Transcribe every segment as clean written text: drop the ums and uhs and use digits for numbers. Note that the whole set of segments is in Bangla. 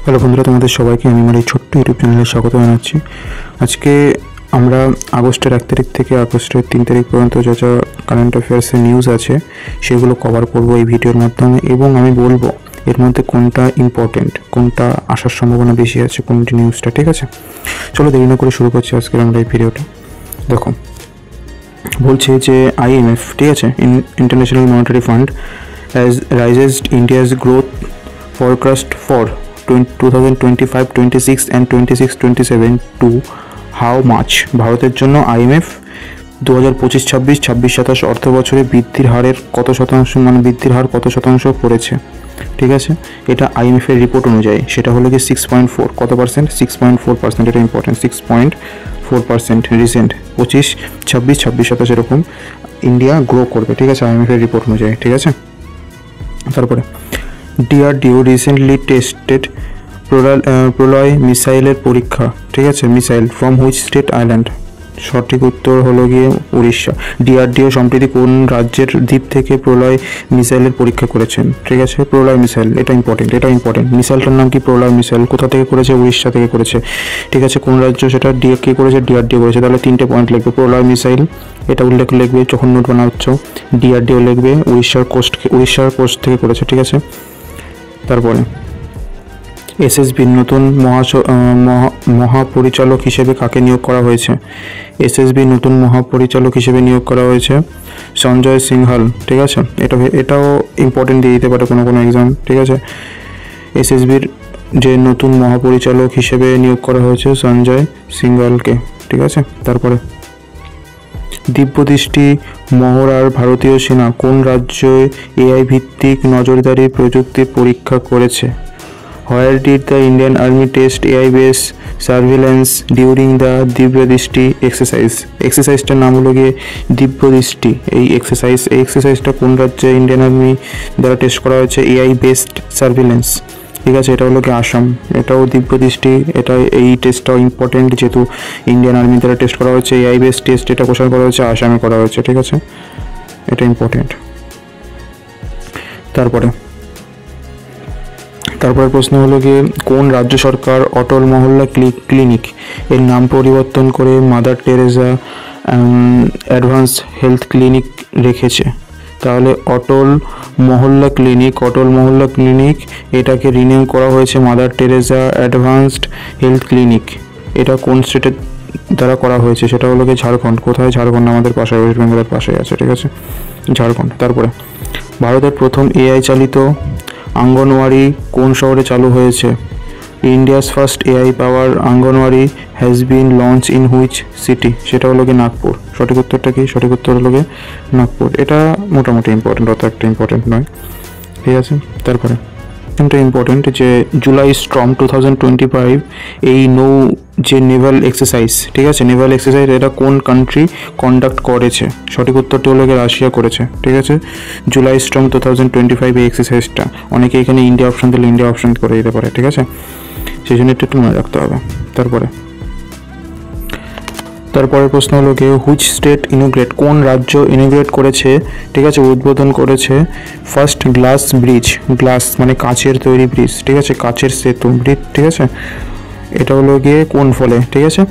হ্যালো বন্ধুরা, তোমাদের সবাইকে আমি আমার এই ছোট্ট ইউটিউব চ্যানেলে স্বাগত জানাচ্ছি। আজকে আমরা আগস্টের 1 তারিখ থেকে আগস্টের 3 তারিখ পর্যন্ত যা যা কারেন্ট অ্যাফেয়ার্সের নিউজ আছে সেগুলো কভার করব এই ভিডিওর মাধ্যমে, এবং আমি বলবো এর মধ্যে কোনটা ইম্পর্টেন্ট, কোনটা আসার সম্ভাবনা বেশি আছে, কোনটি নিউজটা। ঠিক আছে, চলো দেরি না করে শুরু করছি আজকের আমরা এই ভিডিওটা। দেখো, বলছে যে IMF, ঠিক আছে, International Monetary Fund has raised India's growth forecast for 2025-26 and 26-27 to how much? ভারতের জন্য IMF 2025-26 অর্থ বছরে বৃদ্ধির হারের কত শতাংশ, মানে বৃদ্ধির হার কত শতাংশ করেছে। ঠিক আছে, এটা IMF এর রিপোর্ট অনুযায়ী সেটা হলো কি 6.4, কত পার্সেন্ট? 6.4%। এটা ইম্পর্টেন্ট, 6.4% রিসেন্ট 25-26 এরকম ইন্ডিয়া গ্রো করবে। ঠিক আছে, IMF এর রিপোর্ট অনুযায়ী। ঠিক আছে, তারপরে DRDO রিসেন্টলি টেস্টেড প্রলয় মিসাইলের পরীক্ষা। ঠিক আছে, missile from which state island? সঠিক উত্তর হলো গিয়ে উড়িষ্যা। DRDO সম্প্রতি কোন রাজ্যের দ্বীপ থেকে প্রলয় মিসাইলের পরীক্ষা করেছেন? ঠিক আছে, প্রলয় মিসাইল, এটা ইম্পর্টেন্ট। মিসাইলটার নাম কি? প্রলয় মিসাইল। কোথা থেকে করেছে? উড়িষ্যা থেকে করেছে। ঠিক আছে, কোন রাজ্য সেটা? কে করেছে? DRDO করেছে। তাহলে 3টে পয়েন্ট লিখবে, প্রলয় মিসাইল এটা উল্লেখ লিখবে যখন নোট বানাচ্ছ, DRDO লিখবে, উড়িষ্যার কোস্ট থেকে করেছে। ঠিক আছে, তারপরে SSBর নতুন মহাপরিচালক হিসেবে কাকে নিয়োগ করা হয়েছে? SSBর নতুন মহাপরিচালক হিসেবে নিয়োগ করা হয়েছে সঞ্জয় সিংহাল। ঠিক আছে, এটাও ইম্পর্টেন্ট দিয়ে দিতে পারে কোনো এক্সাম। ঠিক আছে, SSBর যে নতুন মহাপরিচালক হিসেবে নিয়োগ করা হয়েছে সঞ্জয় সিংহালকে। ঠিক আছে, তারপরে দিব্যদৃষ্টি মহড়ার ভারতীয় সেনা কোন রাজ্যে AI ভিত্তিক নজরদারি প্রযুক্তির পরীক্ষা করেছে? Where did the Indian Army test AI base surveillance during the Divyadrishti exercise? এক্সারসাইজটার নাম হলো গিয়ে দিব্যদৃষ্টি। এই এক্সারসাইজটা কোন রাজ্যে ইন্ডিয়ান আর্মি দ্বারা টেস্ট করা হয়েছে? AI based surveillance. ঠিক আছে, এটা হলো কি আসাম। এটাও দিব্যদৃষ্টি, এই টেস্টটাও ইম্পর্টেন্ট যেহেতু ইন্ডিয়ান আর্মি দ্বারা টেস্ট করা হয়েছে। AI বেসড টেস্ট এটা কোথায় করা হয়েছে? আসামে করা হয়েছে। ঠিক আছে, এটা ইম্পর্টেন্ট। তারপরে প্রশ্ন হলো গিয়ে কোন রাজ্য সরকার অটল মহল্লা ক্লিনিক এর নাম পরিবর্তন করে mother Teresa advance health clinic রেখেছে? তাহলে অটল মহল্লা ক্লিনিক এটাকে রিনেম করা হয়েছে mother Teresa advanced health clinic. এটা কোন স্টেটের দ্বারা করা হয়েছে? সেটা হলো কি ঝাড়খণ্ড। কোথায়? ঝাড়খণ্ড, আমাদের পাশে, ওয়েস্ট বেঙ্গলের পাশে আছে। ঠিক আছে, ঝাড়খণ্ড। তারপরে ভারতের প্রথম AI চালিত অঙ্গনওয়াড়ি কোন শহরে চালু হয়েছে? India's first AI power anganwadi has been launch in which city? সেটা হলো কি নাগপুর। সঠিক উত্তরটা কি? সঠিক উত্তর হলো কি নাগপুর। এটা মোটামুটি ইম্পর্টেন্ট, অত একটা ইম্পর্টেন্ট নয়। ঠিক আছে, তারপরে এটা ইম্পর্টেন্ট যে জুলাই স্টর্ম 2025 এই যে নেভাল এক্সারসাইজ, ঠিক আছে, নেভাল এক্সারসাইজ এটা কোন কান্ট্রি কন্ডাক্ট করেছে? সঠিক উত্তরটি হলো রাশিয়া করেছে। ঠিক আছে, জুলাই স্টর্ম 2025 এই এক্সারসাইজটা, অনেকে এখানে ইন্ডিয়া অপশন দিলে ইন্ডিয়া অপশন করে দিতে পারে। ঠিক আছে, সেই জন্য একটু মনে রাখতে হবে। তারপরে প্রশ্ন হলো গিয়ে হুইচ স্টেট কোন রাজ্য ইনোগ্রেট করেছে? ঠিক আছে, উদ্বোধন করেছে ফার্স্ট গ্লাস মানে কাচের তৈরি ব্রিজ। ঠিক আছে, কাচের সেতু ব্রিজ। ঠিক আছে, এটা হলো গিয়ে কোন ফলে? ঠিক আছে,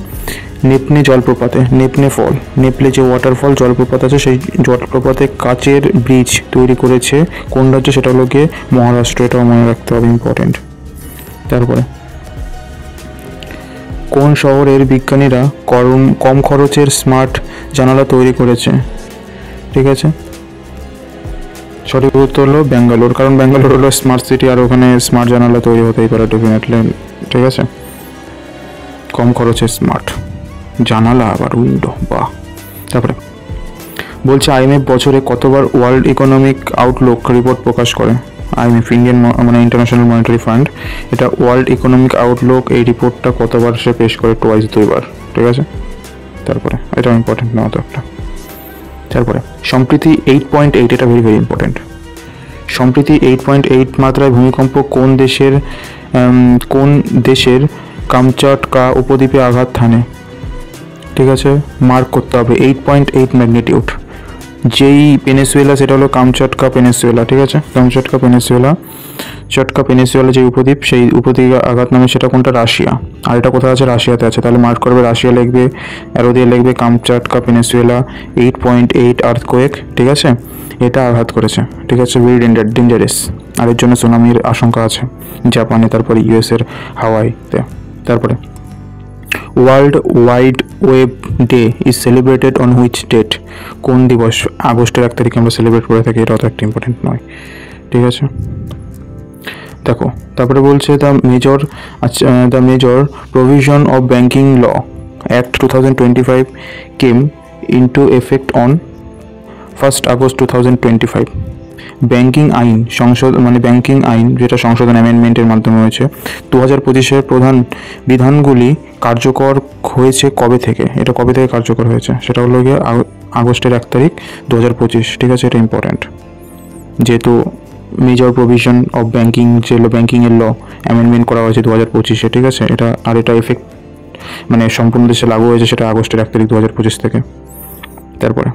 নেপনে জলপ্রপাতে, নেপলে যে ওয়াটারফল জলপ্রপাত আছে সেই জলপ্রপাতে কাচের ব্রিজ তৈরি করেছে কোন রাজ্য? সেটা হলো গিয়ে মহারাষ্ট্র। এটাও মনে রাখতে হবে, ইম্পর্টেন্ট। তারপরে কোন শহরের বিজ্ঞানীরা কম খরচের স্মার্ট জানালা তৈরি করেছে? ঠিক আছে, সঠিক উত্তর হলো ব্যাঙ্গালোর, কারণ ব্যাঙ্গালোর হলো স্মার্ট সিটি আর ওখানে স্মার্ট জানালা তৈরি হতেই পারে ডেফিনেটলি। ঠিক আছে, কম খরচে স্মার্ট জানালা আবার উইন্ডো, বাহ। তারপরে বলছে IMF বছরে কতবার ওয়ার্ল্ড ইকোনমিক আউটলুক রিপোর্ট প্রকাশ করে? IMF ইন্টারন্যাশনাল মনিটারি ফান্ড, এটা ওয়ার্ল্ড ইকোনমিক আউটলুক এই রিপোর্টটা কতবার সে পেশ করে? টোয়াইস, 2বার। ঠিক আছে, তারপরে এটা ইম্পর্টেন্ট না অত একটা। তারপরে সম্প্রতি 8.8, এটা ভেরি ইম্পর্টেন্ট। সম্প্রতি 8.8 মাত্রায় ভূমিকম্প কোন দেশের কামচাটকা উপদ্বীপে আঘাত হানে? ঠিক আছে, মার্ক করতে হবে 8.8 ম্যাগনিটিউড। যেই পেনিনসুলা সেটা হলো কামচাটকা পেনিনসুলা। ঠিক আছে, কামচাটকা পেনিনসুলা কামচাটকা পেনিনসুলা যে উপদ্বীপ, সেই উপদ্বীপে আঘাত নামে সেটা কোনটা? রাশিয়া। আর এটা কোথায় আছে? রাশিয়াতে আছে। তাহলে মার্ক করবে, রাশিয়া লিখবে, অ্যারো দিয়ে লিখবে কামচাটকা পেনিনসুলা 8.8 আর্থকোয়েক, ঠিক আছে, এটা আঘাত করেছে, ঠিক আছে, ভেরি ডেঞ্জারাস। আর এর জন্য সুনামির আশঙ্কা আছে জাপানে, তারপরে ইউএসের হাওয়াইতে। তারপরে world wide web day is celebrated on which date? কোন দিবস আগস্টের 1 তারিখে আমরা সেলিব্রেট করে থাকি? এটা অত একটা ইম্পর্টেন্ট নয়, ঠিক আছে। দেখো তারপরে বলছে the major provision of banking law act 2025 came into effect on 1 August 2025। Banking আইন ব্যাংকিং আইন যেটা সংশোধন অ্যামেন্ডমেন্টের মাধ্যমে হয়েছে 2025-এর প্রধান বিধানগুলি কার্যকর হয়েছে কবে থেকে? এটা কবে থেকে কার্যকর হয়েছে? সেটা হলো গিয়ে আগস্টের 1 তারিখ 2025, ঠিক আছে, এটা ইম্পর্ট্যান্ট। যেহেতু মেজর প্রভিশন অফ ব্যাংকিং যে ব্যাংকিংয়ের ল অ্যামেন্ডমেন্ট করা হয়েছে 2025-এ, ঠিক আছে, এটা এফেক্ট সম্পূর্ণ দেশে লাগু হয়েছে সেটা আগস্টের 1 তারিখ 2025 থেকে। তারপরে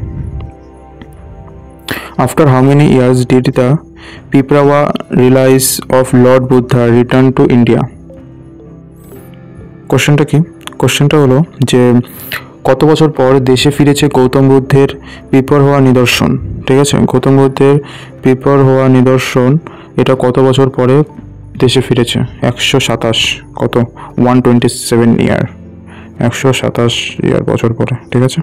after how many years did the Piprahwa relics of Lord Buddha return to India? কোশ্চেনটা কি? কোশ্চেনটা হলো যে কত বছর পর দেশে ফিরেছে গৌতম বুদ্ধের পিপর হওয়া নিদর্শন, ঠিক আছে, গৌতম বুদ্ধের পিপর হওয়া নিদর্শন এটা কত বছর পরে দেশে ফিরেছে? 127, কত? 127 ইয়ার, 127 ইয়ার বছর পরে, ঠিক আছে।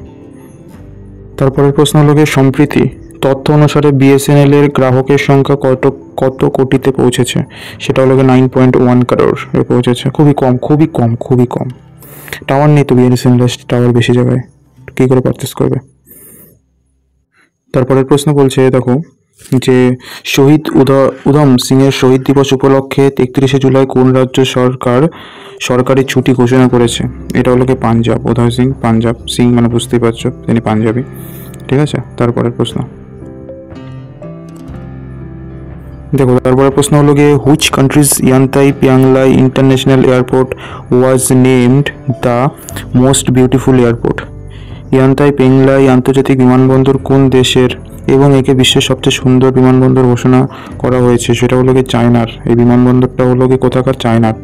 তারপরের প্রশ্ন হলো গিয়ে সম্প্রতি তথ্য অনুসারে বিএসএনএল এর গ্রাহকের সংখ্যা কত কোটিতে পৌঁছেছে? সেটা হলো গিয়ে 9.1 crore এ পৌঁছেছে। খুবই কম। টাওয়ার নেই তো বিএসএনএল, টাওয়ার বেশি জায়গায় কী করে পারচেস করবে? তারপরের প্রশ্ন বলছে দেখো যে শহীদ উধম সিং এর শহীদ দিবস উপলক্ষে 31শে জুলাই কোন রাজ্য সরকারি ছুটি ঘোষণা করেছে? এটা হলো গিয়ে পাঞ্জাব। উধম সিং, পাঞ্জাব, সিং বুঝতেই পারছো তিনি পাঞ্জাবি, ঠিক আছে। তারপরের প্রশ্ন দেখো, তারপরের প্রশ্ন হলো গিয়ে which countries Yantai Penglai International Airport was named the most beautiful airport? Yantai Penglai আন্তর্জাতিক বিমানবন্দর কোন দেশের এবং একে বিশ্বের সবচেয়ে সুন্দর বিমানবন্দর ঘোষণা করা হয়েছে? সেটা হলো গিয়ে চায়নার। এই বিমানবন্দরটা হলো গিয়ে কোথাকার? চায়নার।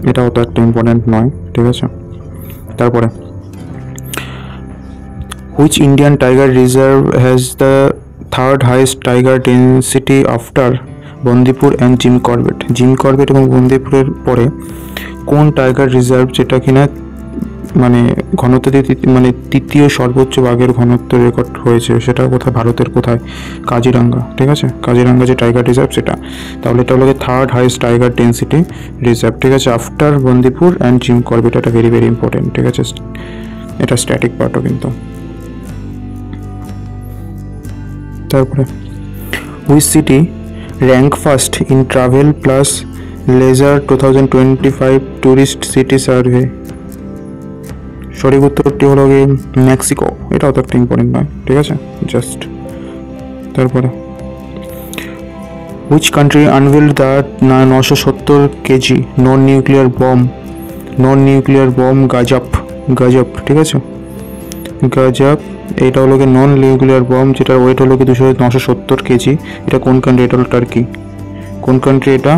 এটা অত একটা ইম্পর্টেন্ট নয়, ঠিক আছে। তারপরে which Indian tiger reserve has the third highest tiger density after Bandipur and Jim Corbett? Jim Corbett এবং বন্দিপুরের পরে কোন টাইগার রিজার্ভ যেটা কিনা ঘনত্ব তৃতীয় সর্বোচ্চ বাঘের ঘনত্ব রেকর্ড হয়েছে? সেটা কোথায়? ভারতের কোথায়? কাজিরাঙ্গা, ঠিক আছে, কাজিরাঙ্গা যে টাইগার রিজার্ভ সেটা। তাহলে এটা হলো third highest tiger density reserve, ঠিক আছে, after Bandipur and Jim Corbett. এটা ভেরি ইম্পর্টেন্ট, ঠিক আছে, এটা স্ট্যাটিক পার্টও কিন্তু। তারপরে which city rank first in travel plus leisure 2025 tourist city survey? সঠিক উত্তরটি হলো গিয়ে মেক্সিকো। এটা অত একটা ইম্পর্টেন্ট নয়, ঠিক আছে, জাস্ট। তারপরে which country unveiled the 970 KG non nuclear bomb গাজপ, ঠিক আছে, গাজপ। এটা হলো গিয়ে নন নিউক্লিয়ার বম যেটার ওয়েট হলো গিয়ে 970 কেজি। এটা কোন কান্ট্রি? এটা হলো টার্কি। কোন কান্ট্রি এটা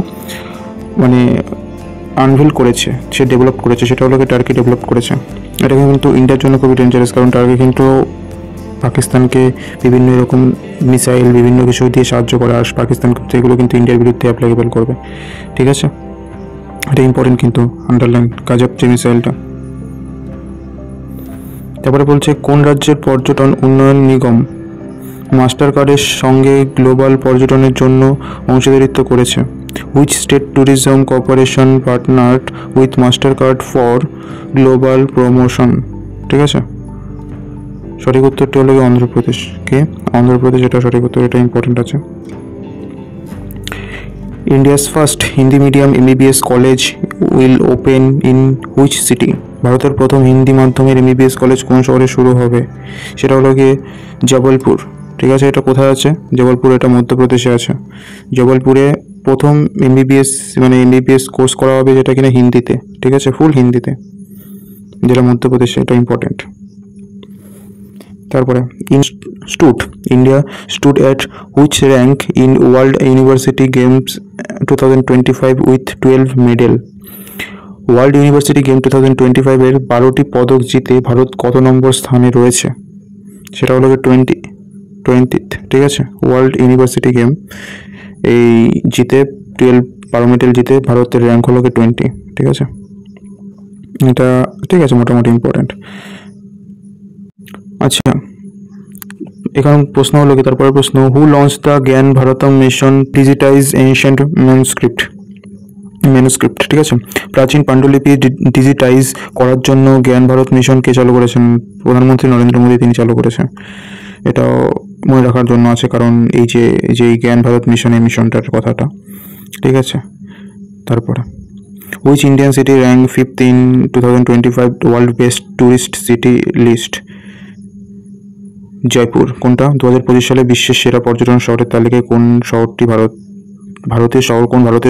আনভিল করেছে, সে ডেভেলপ করেছে? সেটা হলো গিয়ে টার্কি ডেভেলপ করেছে। এটা কিন্তু ইন্ডিয়ার জন্য খুবই ডেঞ্জারাস, কারণ টার্কি কিন্তু পাকিস্তানকে বিভিন্ন রকম মিসাইল বিভিন্ন কিছু দিয়ে সাহায্য করে, আর পাকিস্তান কিন্তু এগুলো কিন্তু ইন্ডিয়ার বিরুদ্ধে অ্যাপ্লিকেবল করবে, ঠিক আছে। এটা ইম্পর্টেন্ট কিন্তু, আন্ডারলাইন গাজপ যে মিসাইলটা। তারপরে বলছে কোন রাজ্যের পর্যটন উন্নয়ন নিগম মাস্টার কার্ডের সঙ্গে গ্লোবাল পর্যটনের জন্য অংশীদারিত্ব করেছে? Which state tourism corporation পার্টনার্ড with master card for global promotion? ঠিক আছে, সঠিক উত্তরটি হলো অন্ধ্রপ্রদেশ। কে? অন্ধ্রপ্রদেশ, এটা সঠিক উত্তর, এটা ইম্পর্টেন্ট আছে। India's first Hindi medium MBBS college will open in which city? ভারতের প্রথম হিন্দি মাধ্যমের এমবিবিএস কলেজ কোন শহরে শুরু হবে? সেটা হলো গিয়ে জবলপুর। ঠিক আছে, এটা কোথায় আছে? জবলপুর, এটা মধ্যপ্রদেশে আছে। জবলপুরে প্রথম এমবিবিএস কোর্স করা হবে, যেটা কিনা হিন্দিতে, ঠিক আছে, ফুল হিন্দিতে, যেটা মধ্যপ্রদেশে, এটা ইম্পর্টেন্ট। তারপরে India stood at which rank in World University Games 2025 with 12 medal. World University Game 2025-এর 12টি পদক জিতে ভারত কত নম্বর স্থানে রয়েছে? সেটা হলো 20th, ঠিক আছে। ওয়ার্ল্ড ইউনিভার্সিটি গেম এই জিতে 12 মেডেল জিতে ভারতের র্যাঙ্ক হলো 20, ঠিক আছে। এটা ঠিক আছে, মোটামুটি ইম্পর্টেন্ট। আচ্ছা, এখানে প্রশ্ন হলো কি, তারপরে প্রশ্ন, হু লঞ্চ দ্য জ্ঞান ভারতম মিশন ডিজিটাইজ এনশিয়েন্ট ম্যানুস্ক্রিপ্ট, ঠিক আছে। প্রাচীন পাণ্ডুলিপি ডিজিটাইজ করার জন্য জ্ঞান ভারত মিশনকে চালু করেছেন? প্রধানমন্ত্রী নরেন্দ্র মোদী তিনি চালু করেছেন। এটাও মনে রাখার জন্য আছে, কারণ এই যে জ্ঞান ভারত মিশন, এই মিশনটার কথাটা, ঠিক আছে। তারপরে which Indian city rank 5th in 2025 world best tourist city list? Jaipur. কোনটা? 2025 সালে বিশ্বের সেরা পর্যটন শহরের তালিকায় কোন শহরটি ভারতীয়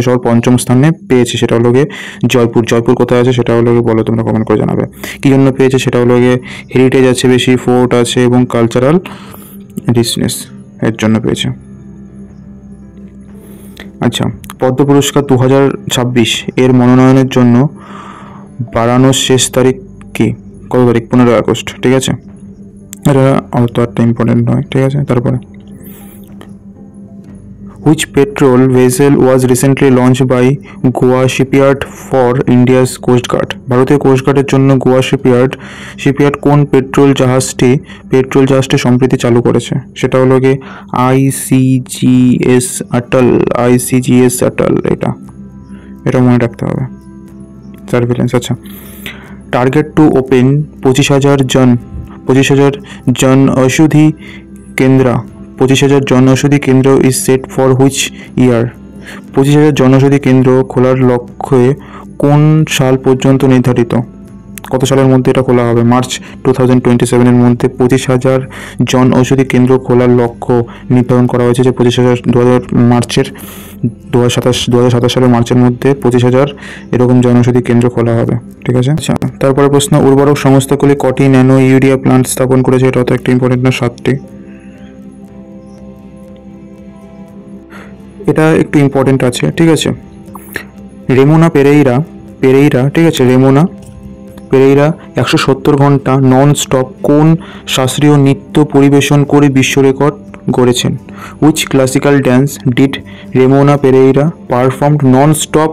শহর পঞ্চম স্থানে পেয়েছে? সেটা হলো গিয়ে জয়পুর। জয়পুর কোথায় আছে সেটা হলো গিয়ে বলো, তোমরা কমেন্ট করে জানাবে। কী জন্য পেয়েছে? সেটা হলো গিয়ে হেরিটেজ আছে বেশি, ফোর্ট আছে এবং কালচারাল রিচনেস এর জন্য পেয়েছে। আচ্ছা, পদ্ম পুরস্কার 2026 এর মনোনয়নের জন্য বাড়ানোর শেষ তারিখ কি? কত তারিখ? 15 আগস্ট, ঠিক আছে। এটা অত একটা ইম্পর্টেন্ট নয়, ঠিক আছে। তারপরে which patrol vessel was recently launch by Goa shipyard for India's coast guard? ভারতীয় কোস্টগার্ডের জন্য গোয়া শিপইয়ার্ড কোন পেট্রোল জাহাজটি সম্প্রতি চালু করেছে? সেটা হলো গিয়ে আইসিজিএস অটল। এটা মনে রাখতে হবে, সার্ভিলেন্স। আচ্ছা, টার্গেট টু ওপেন 25,000 জন ঔষধি কেন্দ্র is set for which year? 25,000 জনঔষধি কেন্দ্র খোলার লক্ষ্যে কোন সাল পর্যন্ত নির্ধারিত? কত সালের মধ্যে এটা খোলা হবে? মার্চ 2027-এর মধ্যে 25,000 জন ঔষধি কেন্দ্র খোলার লক্ষ্য নির্ধারণ করা হয়েছে, যে 25,000 2027 সালের মার্চের মধ্যে 25,000 এরকম জনঔষধি কেন্দ্র খোলা হবে, ঠিক আছে। আচ্ছা, তারপরে প্রশ্ন, উর্বরক সংস্থাগুলি কটি ন্যানো ইউরিয়া প্লান্ট স্থাপন করেছে? এটা তো একটা ইম্পর্টেন্ট না, 7টি। এটা একটু ইম্পর্টেন্ট আছে, ঠিক আছে। রেমোনা পেরেইরা, ঠিক আছে, রেমোনা পেরেইরা 170 ঘন্টা নন স্টপ কোন শাস্ত্রীয় নৃত্য পরিবেশন করে বিশ্ব রেকর্ড গড়েছেন? Which classical dance did Remona Pereira performed non stop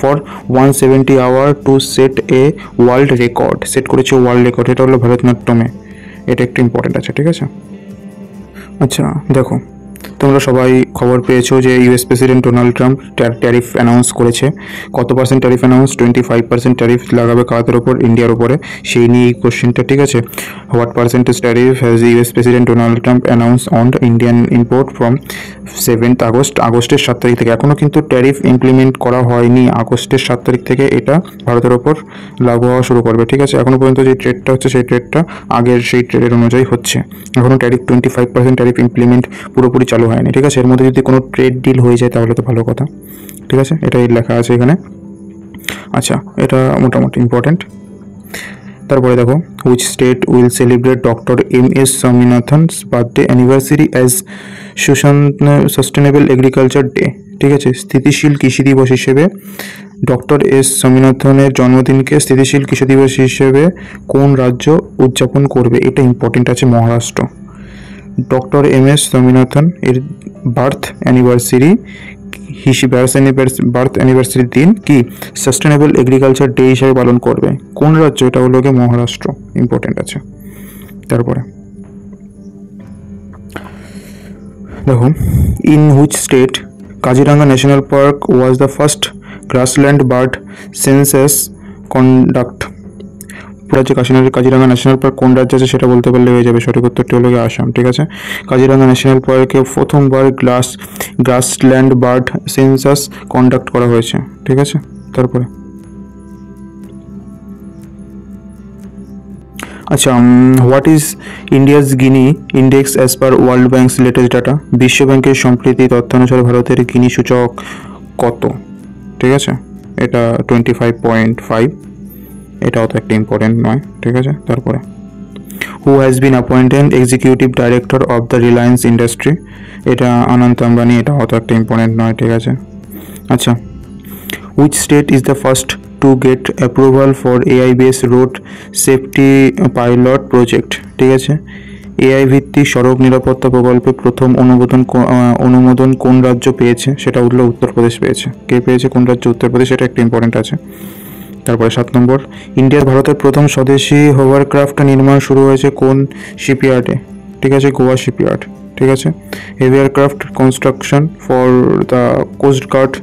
for 170 hour to set a world record? Set করেছে ওয়ার্ল্ড রেকর্ড, এটা হলো ভারতনাট্যমে। এটা একটু ইম্পর্টেন্ট আছে, ঠিক আছে। আচ্ছা, দেখো, তোমরা সবাই খবর পেয়েছো যে US president Donald Trump tariff announce করেছে। কত পার্সেন্ট ট্যারিফ অ্যানাউন্স? 25% ট্যারিফ লাগাবে কাদের ওপর? ইন্ডিয়ার ওপরে। সেই নিয়ে এই কোশ্চেনটা, ঠিক আছে। What percentage tariff has US president Donald Trump announce on Indian import from 7th August? আগস্টের 7 তারিখ থেকে। এখনও কিন্তু ট্যারিফ ইমপ্লিমেন্ট করা হয়নি। আগস্টের 7 তারিখ থেকে এটা ভারতের ওপর লাগু হওয়া শুরু করবে, ঠিক আছে। এখনও পর্যন্ত যে ট্রেডটা হচ্ছে, সেই ট্রেডটা আগের সেই ট্রেডের অনুযায়ী হচ্ছে। এখনও ট্যারিফ 25% ট্যারিফ ইমপ্লিমেন্ট পুরোপুরি চালু হয়নি, ঠিক আছে। এর মধ্যে যদি কোনো ট্রেড ডিল হয়ে যায় তাহলে তো ভালো কথা, ঠিক আছে। এটাই লেখা আছে এখানে। আচ্ছা, এটা মোটামুটি ইম্পর্টেন্ট। তারপরে দেখো, which state will celebrate doctor M S. Swaminathan's birthday anniversary as sustainable agriculture day? ঠিক আছে, স্থিতিশীল কৃষি দিবস হিসেবে ডক্টর এস স্বামীনাথনের জন্মদিনকে স্থিতিশীল কৃষি দিবস হিসেবে কোন রাজ্য উদযাপন করবে? এটা ইম্পর্টেন্ট আছে, মহারাষ্ট্র। Doctor M S. স্বামীনাথন এর বার্থ অ্যানিভার্সারির দিন কি সাস্টেনেবল এগ্রিকালচার ডে হিসেবে পালন করবে? কোন রাজ্য? এটা হলো গিয়ে মহারাষ্ট্র, ইম্পর্টেন্ট আছে। তারপরে দেখো, in which state Kaziranga national park was the first grassland bird census conduct? রাজ্যে কাজিরাঙ্গা ন্যাশনাল পার্ক কোন রাজ্যে আছে সেটা বলতে পারলে হয়ে যাবে। সঠিক উত্তরটি হলো গিয়ে আসাম, ঠিক আছে। কাজিরাঙ্গা ন্যাশনাল পার্কে প্রথমবার গ্রাসল্যান্ড বার্ড সেন্সাস কন্ডাক্ট করা হয়েছে, ঠিক আছে। তারপরে আচ্ছা, what is India's Guinea index as per world banks latest data? বিশ্ব ব্যাংকের সম্প্রতি তথ্যানুসারে ভারতের গিনি সূচক কত? ঠিক আছে, এটা 25.5। এটাও তো একটা ইম্পর্টেন্ট নয়, ঠিক আছে। তারপরে who has been appointed executive director of the Reliance industry, এটা অনন্ত আম্বানি, এটা অত একটা ইম্পর্টেন্ট নয়, ঠিক আছে। আচ্ছা, which state is the first to get approval for AI base road safety pilot project, ঠিক আছে। এআই ভিত্তিক সড়ক নিরাপত্তা প্রকল্পে প্রথম অনুমোদন কোন রাজ্য পেয়েছে, সেটা হলো উত্তরপ্রদেশ পেয়েছে। কে পেয়েছে, কোন রাজ্য? উত্তরপ্রদেশ, এটা একটা ইম্পর্টেন্ট আছে। তারপরে 7 নম্বর, ভারতের প্রথম স্বদেশি হোভারক্রাফট নির্মাণ শুরু হয়েছে কোন শিপইয়ার্ডে, ঠিক আছে, গোয়া শিপইয়ার্ড, ঠিক আছে। Heavy aircraft construction for the coast guard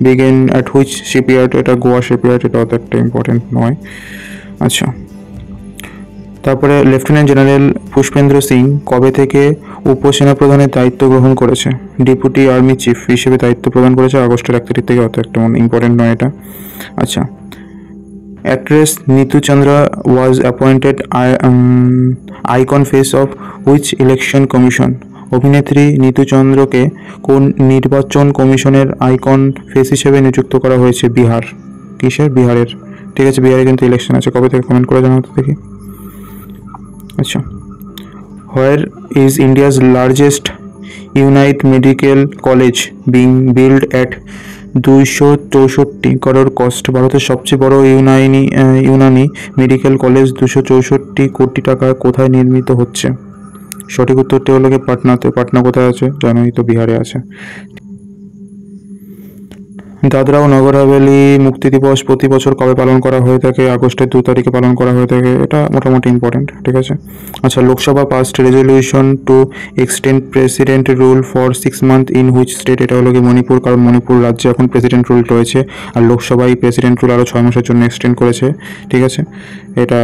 began at which shipyard, এটা গোয়া শিপইয়ার্ড, এটা অত একটা ইম্পর্টেন্ট নয়। আচ্ছা, তারপরে লেফটেন্যান্ট জেনারেল পুষ্পেন্দ্র সিং কবে থেকে উপসেনাপ্রধানের দায়িত্ব গ্রহণ করেছে? ডেপুটি আর্মি চিফ হিসেবে দায়িত্ব প্রদান করেছে আগস্টের 1 তারিখ থেকে, অত একটা ইম্পর্টেন্ট নয় এটা। আচ্ছা, actress Neetu Chandra was appointed icon face of which election commission? অভিনেত্রী নিতু চন্দ্রকে কোন নির্বাচন কমিশনের আইকন ফেস হিসেবে নিযুক্ত করা হয়েছে? বিহার। কিসের? বিহারের, ঠিক আছে। বিহারে কিন্তু ইলেকশন আছে, কবে থেকে কমেন্ট করে জানাতে দেখি। আচ্ছা, where is India's largest unite medical college being build at 264 crore cost? ভারতের সবচেয়ে বড় ইউনানি মেডিকেল কলেজ 264 কোটি টাকায় কোথায় নির্মিত হচ্ছে? সঠিক উত্তরটি হলো পাটনাতে। পাটনা কোথায় আছে জানোই তো, বিহারে আছে। দাদরা ও নগর হাভেলি মুক্তি দিবস প্রতি বছর কবে পালন করা হয়ে থাকে? আগস্টের 2 তারিখে পালন করা হয়ে থাকে, এটা মোটামুটি ইম্পর্টেন্ট, ঠিক আছে। আচ্ছা, Lok Sabha past resolution to extend president rule for 6 month in which state? এটা হলো কি মণিপুর, কারণ মণিপুর রাজ্যে এখন প্রেসিডেন্ট রুল রয়েছে, আর লোকসভায় প্রেসিডেন্ট রুল আরও 6 মাসের জন্য এক্সটেন্ড করেছে, ঠিক আছে। এটা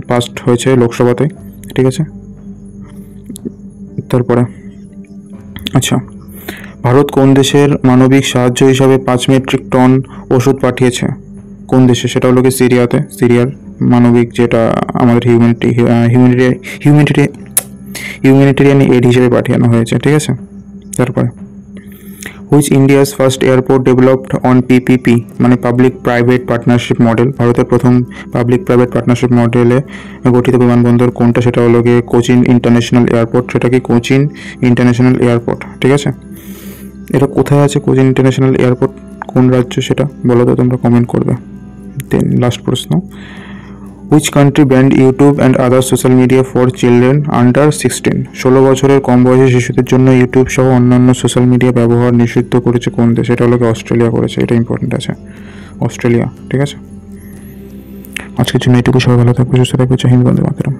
পাস্ট হয়েছে লোকসভাতে, ঠিক আছে। তারপরে আচ্ছা, ভারত কোন দেশের মানবিক সাহায্য হিসাবে 5 মেট্রিক টন ওষুধ পাঠিয়েছে? কোন দেশে? সেটা হলো কি সিরিয়াতে। সিরিয়ার মানবিক যেটা আমাদের হিউম্যানিটেরিয়ান এড হিসেবে পাঠানো হয়েছে, ঠিক আছে। তারপরে which India's first airport developed on PPP, মানে পাবলিক প্রাইভেট পার্টনারশিপ মডেল? ভারতের প্রথম পাবলিক প্রাইভেট পার্টনারশিপ মডেলে গঠিত বিমানবন্দর কোনটা? সেটা হলো গিয়ে কোচিন ইন্টারন্যাশনাল এয়ারপোর্ট। সেটা কি? কোচিন ইন্টারন্যাশনাল এয়ারপোর্ট, ঠিক আছে। এটা কোথায় আছে কোচিন ইন্টারন্যাশনাল এয়ারপোর্ট? কোন রাজ্য সেটা বলো তো, তোমরা কমেন্ট করবে। দেন লাস্ট প্রশ্ন, which country band YouTube and other social media for children under 16? 16 বছরের কম বয়সী শিশুদের জন্য ইউটিউব সহ অন্যান্য সোশ্যাল মিডিয়া ব্যবহার নিষিদ্ধ করেছে কোন দেশ? এটা হলো অস্ট্রেলিয়া করেছে, এটা ইম্পর্টেন্ট আছে, অস্ট্রেলিয়া, ঠিক আছে। আজকের জন্য এইটুকু, সবাই ভালো থাকবে, সুস্থ থাকবে, জয় হিন্দ, বন্দে মাতরম।